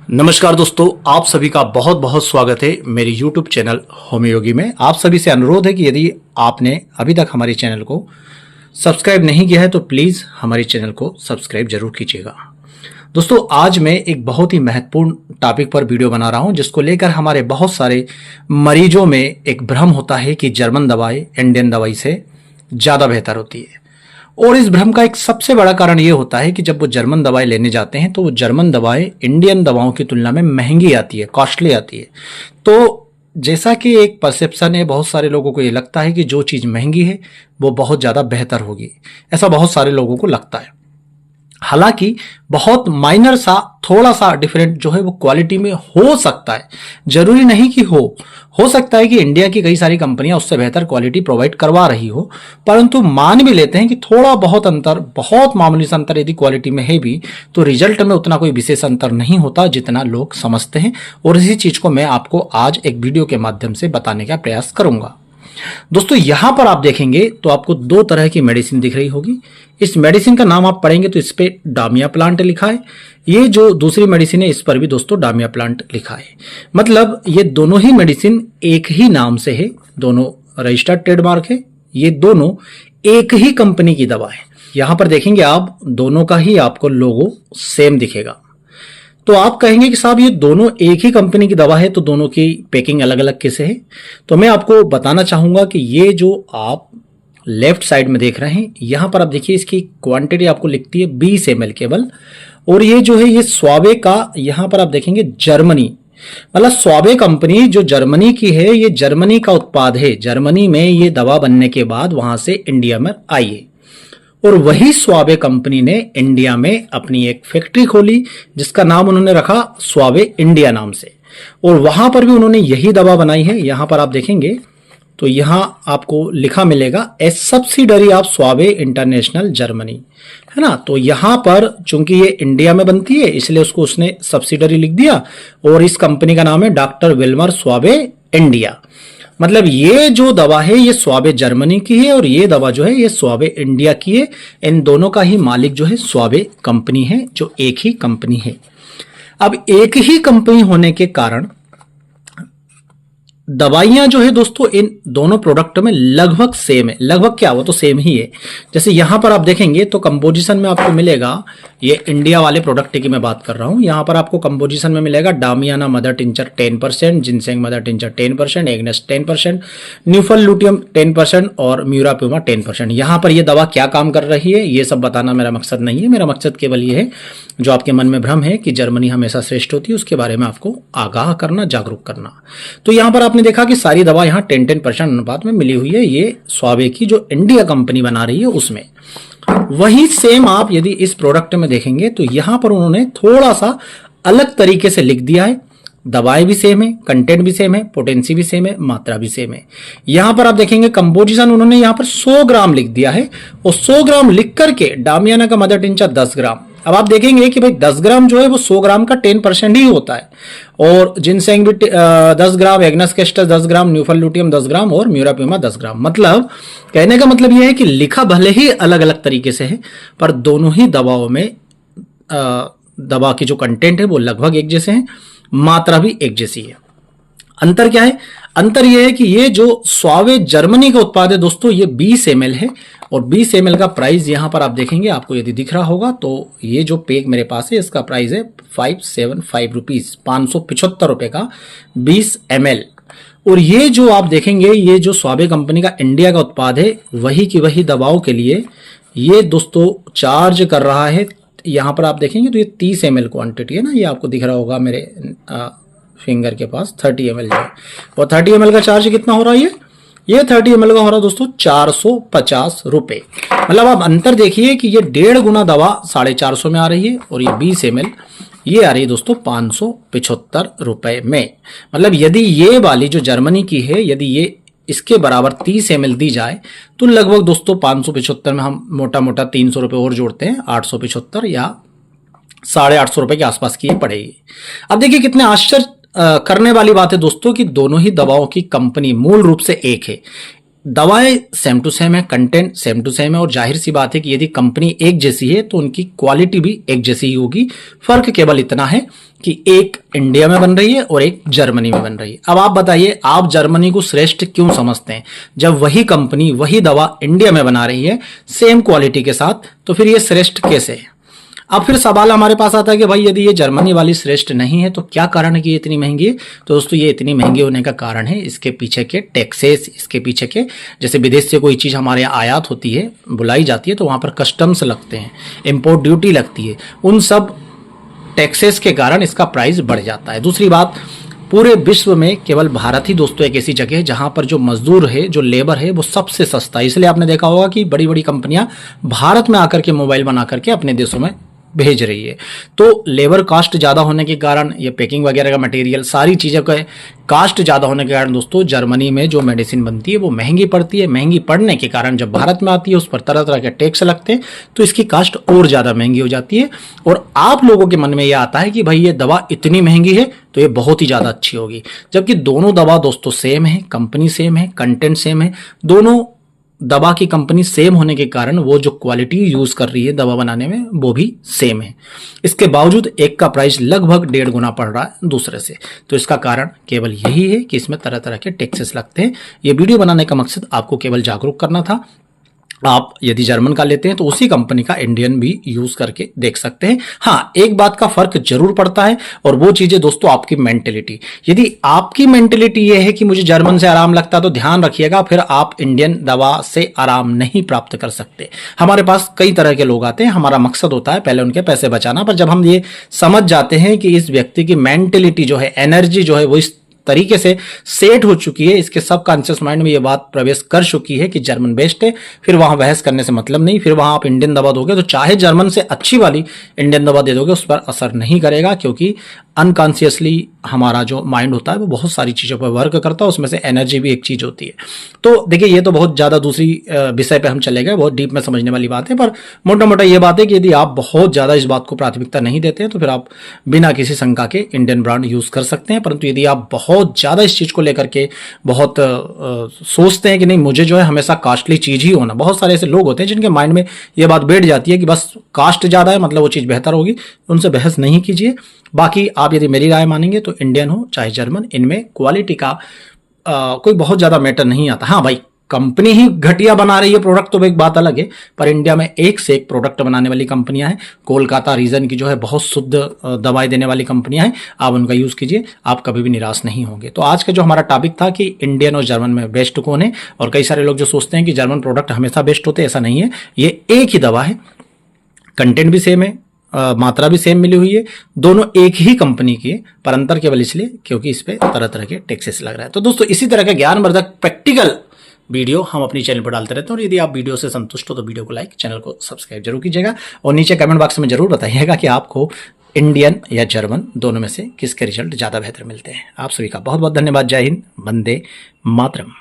नमस्कार दोस्तों, आप सभी का बहुत बहुत स्वागत है मेरे YouTube चैनल होम्योगी में। आप सभी से अनुरोध है कि यदि आपने अभी तक हमारे चैनल को सब्सक्राइब नहीं किया है तो प्लीज़ हमारे चैनल को सब्सक्राइब जरूर कीजिएगा। दोस्तों, आज मैं एक बहुत ही महत्वपूर्ण टॉपिक पर वीडियो बना रहा हूं, जिसको लेकर हमारे बहुत सारे मरीजों में एक भ्रम होता है कि जर्मन दवाई इंडियन दवाई से ज़्यादा बेहतर होती है। और इस भ्रम का एक सबसे बड़ा कारण ये होता है कि जब वो जर्मन दवाई लेने जाते हैं तो वो जर्मन दवाई इंडियन दवाओं की तुलना में महंगी आती है, कॉस्टली आती है। तो जैसा कि एक परसेप्शन है, बहुत सारे लोगों को ये लगता है कि जो चीज़ महंगी है वो बहुत ज़्यादा बेहतर होगी। ऐसा बहुत सारे लोगों को लगता है। हालांकि बहुत माइनर सा, थोड़ा सा डिफरेंट जो है वो क्वालिटी में हो सकता है, जरूरी नहीं कि हो सकता है कि इंडिया की कई सारी कंपनियां उससे बेहतर क्वालिटी प्रोवाइड करवा रही हो, परंतु मान भी लेते हैं कि थोड़ा बहुत अंतर, बहुत मामूली सा अंतर यदि क्वालिटी में है भी, तो रिजल्ट में उतना कोई विशेष अंतर नहीं होता जितना लोग समझते हैं। और इसी चीज को मैं आपको आज एक वीडियो के माध्यम से बताने का प्रयास करूंगा। दोस्तों, यहां पर आप देखेंगे तो आपको दो तरह की मेडिसिन दिख रही होगी। इस मेडिसिन का नाम आप पढ़ेंगे तो इस पे डामिया प्लांट लिखा है। ये जो दूसरी मेडिसिन है इस पर भी दोस्तों डामिया प्लांट लिखा है। मतलब ये दोनों ही मेडिसिन एक ही नाम से है, दोनों रजिस्टर्ड ट्रेडमार्क है, ये दोनों एक ही कंपनी की दवा है। यहां पर देखेंगे आप, दोनों का ही आपको लोगो सेम दिखेगा। तो आप कहेंगे कि साहब ये दोनों एक ही कंपनी की दवा है तो दोनों की पैकिंग अलग अलग कैसे है? तो मैं आपको बताना चाहूंगा कि ये जो आप लेफ्ट साइड में देख रहे हैं, यहां पर आप देखिए इसकी क्वांटिटी आपको लिखती है 20 ml केवल। और ये जो है ये स्वावे का, यहां पर आप देखेंगे जर्मनी, मतलब स्वावे कंपनी जो जर्मनी की है, ये जर्मनी का उत्पाद है। जर्मनी में ये दवा बनने के बाद वहां से इंडिया में आई है। और वही स्वावे कंपनी ने इंडिया में अपनी एक फैक्ट्री खोली जिसका नाम उन्होंने रखा स्वावे इंडिया नाम से। और वहां पर भी उन्होंने यही दवा बनाई है। यहां पर आप देखेंगे तो यहां आपको लिखा मिलेगा एस सब्सिडरी ऑफ स्वावे इंटरनेशनल जर्मनी, है ना। तो यहां पर चूंकि ये इंडिया में बनती है इसलिए उसको उसने सब्सिडरी लिख दिया। और इस कंपनी का नाम है डॉक्टर विल्मर स्वावे इंडिया। मतलब ये जो दवा है ये स्वावे जर्मनी की है और ये दवा जो है ये स्वावे इंडिया की है। इन दोनों का ही मालिक जो है स्वावे कंपनी है, जो एक ही कंपनी है। अब एक ही कंपनी होने के कारण दवाइयां जो है दोस्तों इन दोनों प्रोडक्ट में लगभग सेम है। लगभग क्या, वो तो सेम ही है। जैसे यहां पर आप देखेंगे तो कंपोजिशन में आपको मिलेगा, ये इंडिया वाले प्रोडक्ट की मैं बात कर रहा हूं। यहां पर आपको कंपोजिशन में मिलेगा damiana mother tincture 10%, ginseng mother tincture 10%, agnus 10%, nuphar luteum 10% और म्यूराप्यूमा 10%। यहां पर ये दवा क्या काम कर रही है ये सब बताना मेरा मकसद नहीं है। मेरा मकसद केवल ये है, जो आपके मन में भ्रम है कि जर्मनी हमेशा श्रेष्ठ होती है, उसके बारे में आपको आगाह करना, जागरूक करना। तो यहां पर आपने देखा कि सारी दवा यहां 10-10% अनुपात में मिली हुई है। ये स्वावे की जो इंडिया कंपनी बना रही है उसमें। वही सेम आप यदि इस प्रोडक्ट में देखेंगे तो यहां पर उन्होंने थोड़ा सा अलग तरीके से लिख दिया है। दवाएं भी सेम है, कंटेंट भी सेम है, पोटेंसी भी सेम है, मात्रा भी सेम है। यहां पर आप देखेंगे कंपोजिशन उन्होंने यहां पर 100 ग्राम लिख दिया है और 100 ग्राम लिख करके डामियाना का मदर टिंचर 10 ग्राम। अब आप देखेंगे कि भाई 10 ग्राम जो है वो 100 ग्राम का 10% ही होता है। और जिनसेंग भी 10 ग्राम, एग्नेस कैस्टर 10 ग्राम, न्यूफल लुटियम 10 ग्राम और म्यूराप्यूमा 10 ग्राम। मतलब कहने का मतलब यह है कि लिखा भले ही अलग अलग तरीके से है, पर दोनों ही दवाओं में दवा की जो कंटेंट है वो लगभग एक जैसे हैं, मात्रा भी एक जैसी है। अंतर क्या है? अंतर यह है कि ये जो स्वावे जर्मनी का उत्पाद है दोस्तों, ये 20 ml है और 20 ml का प्राइस यहां पर आप देखेंगे, आपको यदि दिख रहा होगा तो ये जो पैक मेरे पास है इसका प्राइस है 575 रुपीज, 575 रुपए का 20 ml। और ये जो आप देखेंगे, ये जो स्वावे कंपनी का इंडिया का उत्पाद है, वही की वही दवाओं के लिए ये दोस्तों चार्ज कर रहा है। यहां पर आप देखेंगे तो ये 30 ml क्वांटिटी है ना, ये आपको दिख रहा होगा मेरे फिंगर के पास 30 ml जो है। और 30 ml का चार्ज कितना हो रहा है? ये 30 ml का हो रहा है दोस्तों 450 रुपए। मतलब आप अंतर देखिए कि ये 1.5 गुना दवा 450 में आ रही है और ये 20 ml ये आ रही है दोस्तों 575 रुपए में। मतलब यदि ये वाली जो जर्मनी की है, यदि ये इसके बराबर 30 ml दी जाए तो लगभग दोस्तों 575 में हम मोटा मोटा 300 रुपए और जोड़ते हैं, 875 या 850 रुपए के आसपास की ये पड़ेगी। अब देखिए कितने आश्चर्य करने वाली बात है दोस्तों कि दोनों ही दवाओं की कंपनी मूल रूप से एक है। दवाएं सेम टू सेम है, कंटेंट सेम टू सेम है, और जाहिर सी बात है कि यदि कंपनी एक जैसी है तो उनकी क्वालिटी भी एक जैसी ही होगी। फर्क केवल इतना है कि एक इंडिया में बन रही है और एक जर्मनी में बन रही है। अब आप बताइए, आप जर्मनी को श्रेष्ठ क्यों समझते हैं जब वही कंपनी वही दवा इंडिया में बना रही है सेम क्वालिटी के साथ? तो फिर ये श्रेष्ठ कैसे है? अब फिर सवाल हमारे पास आता है कि भाई यदि ये जर्मनी वाली श्रेष्ठ नहीं है तो क्या कारण है कि ये इतनी महंगी है? तो दोस्तों ये इतनी महंगी होने का कारण है इसके पीछे के टैक्सेस, इसके पीछे के, जैसे विदेश से कोई चीज़ हमारे यहाँ आयात होती है, बुलाई जाती है, तो वहाँ पर कस्टम्स लगते हैं, इम्पोर्ट ड्यूटी लगती है, उन सब टैक्सेस के कारण इसका प्राइस बढ़ जाता है। दूसरी बात, पूरे विश्व में केवल भारत ही दोस्तों एक ऐसी जगह है जहां पर जो मजदूर है, जो लेबर है, वो सबसे सस्ता है। इसलिए आपने देखा होगा कि बड़ी बड़ी कंपनियां भारत में आकर के मोबाइल बना करके अपने देशों में भेज रही है। तो लेबर कास्ट ज़्यादा होने के कारण, ये पैकिंग वगैरह का मटेरियल, सारी चीज़ों का कास्ट ज़्यादा होने के कारण दोस्तों जर्मनी में जो मेडिसिन बनती है वो महंगी पड़ती है। महंगी पड़ने के कारण जब भारत में आती है उस पर तरह तरह के टैक्स लगते हैं, तो इसकी कास्ट और ज़्यादा महंगी हो जाती है। और आप लोगों के मन में ये आता है कि भाई ये दवा इतनी महंगी है तो ये बहुत ही ज़्यादा अच्छी होगी, जबकि दोनों दवा दोस्तों सेम है, कंपनी सेम है, कंटेंट सेम है। दोनों दवा की कंपनी सेम होने के कारण वो जो क्वालिटी यूज कर रही है दवा बनाने में वो भी सेम है। इसके बावजूद एक का प्राइस लगभग 1.5 गुना पड़ रहा है दूसरे से। तो इसका कारण केवल यही है कि इसमें तरह तरह के टैक्सेस लगते हैं। ये वीडियो बनाने का मकसद आपको केवल जागरूक करना था। आप यदि जर्मन का लेते हैं तो उसी कंपनी का इंडियन भी यूज करके देख सकते हैं। हाँ, एक बात का फर्क जरूर पड़ता है, और वो चीज है दोस्तों आपकी मेंटेलिटी। यदि आपकी मेंटेलिटी ये है कि मुझे जर्मन से आराम लगता है तो ध्यान रखिएगा, फिर आप इंडियन दवा से आराम नहीं प्राप्त कर सकते। हमारे पास कई तरह के लोग आते हैं, हमारा मकसद होता है पहले उनके पैसे बचाना, पर जब हम ये समझ जाते हैं कि इस व्यक्ति की मेंटेलिटी जो है, एनर्जी जो है, वो इस तरीके से सेट हो चुकी है, इसके सब कॉन्शियस माइंड में ये बात प्रवेश कर चुकी है कि जर्मन बेस्ट है, फिर वहां बहस करने से मतलब नहीं। फिर वहां आप इंडियन दवा दोगे तो चाहे जर्मन से अच्छी वाली इंडियन दवा दे दोगे उस पर असर नहीं करेगा, क्योंकि अनकॉन्शियसली हमारा जो माइंड होता है वो बहुत सारी चीज़ों पर वर्क करता है, उसमें से एनर्जी भी एक चीज़ होती है। तो देखिए, ये तो बहुत ज़्यादा दूसरी विषय पे हम चले गए, बहुत डीप में समझने वाली बात है, पर मोटा मोटा ये बात है कि यदि आप बहुत ज़्यादा इस बात को प्राथमिकता नहीं देते हैं तो फिर आप बिना किसी शंका के इंडियन ब्रांड यूज़ कर सकते हैं। परंतु यदि आप बहुत ज़्यादा इस चीज़ को लेकर के बहुत सोचते हैं कि नहीं मुझे जो है हमेशा कॉस्टली चीज़ ही होना, बहुत सारे ऐसे लोग होते हैं जिनके माइंड में ये बात बैठ जाती है कि बस कास्ट ज़्यादा है मतलब वो चीज़ बेहतर होगी, उनसे बहस नहीं कीजिए। बाकी आप यदि मेरी राय मानेंगे तो इंडियन हो चाहे जर्मन, इनमें क्वालिटी का कोई बहुत ज़्यादा मैटर नहीं आता। हाँ भाई, कंपनी ही घटिया बना रही है प्रोडक्ट तो एक बात अलग है, पर इंडिया में एक से एक प्रोडक्ट बनाने वाली कंपनियां हैं। कोलकाता रीजन की जो है बहुत शुद्ध दवाई देने वाली कंपनियां हैं, आप उनका यूज़ कीजिए, आप कभी भी निराश नहीं होंगे। तो आज का जो हमारा टॉपिक था कि इंडियन और जर्मन में बेस्ट कौन है, और कई सारे लोग जो सोचते हैं कि जर्मन प्रोडक्ट हमेशा बेस्ट होते हैं, ऐसा नहीं है। ये एक ही दवा है, कंटेंट भी सेम है, मात्रा भी सेम मिली हुई है, दोनों एक ही कंपनी की है, पर अंतर केवल इसलिए क्योंकि इस पे तरह तरह के टैक्सेस लग रहा है। तो दोस्तों इसी तरह का ज्ञानवर्धक प्रैक्टिकल वीडियो हम अपनी चैनल पर डालते रहते हैं, और यदि आप वीडियो से संतुष्ट हो तो वीडियो को लाइक, चैनल को सब्सक्राइब जरूर कीजिएगा, और नीचे कमेंट बॉक्स में जरूर बताइएगा कि आपको इंडियन या जर्मन दोनों में से किसके रिजल्ट ज़्यादा बेहतर मिलते हैं। आप सभी का बहुत बहुत धन्यवाद। जय हिंद, वंदे मातरम।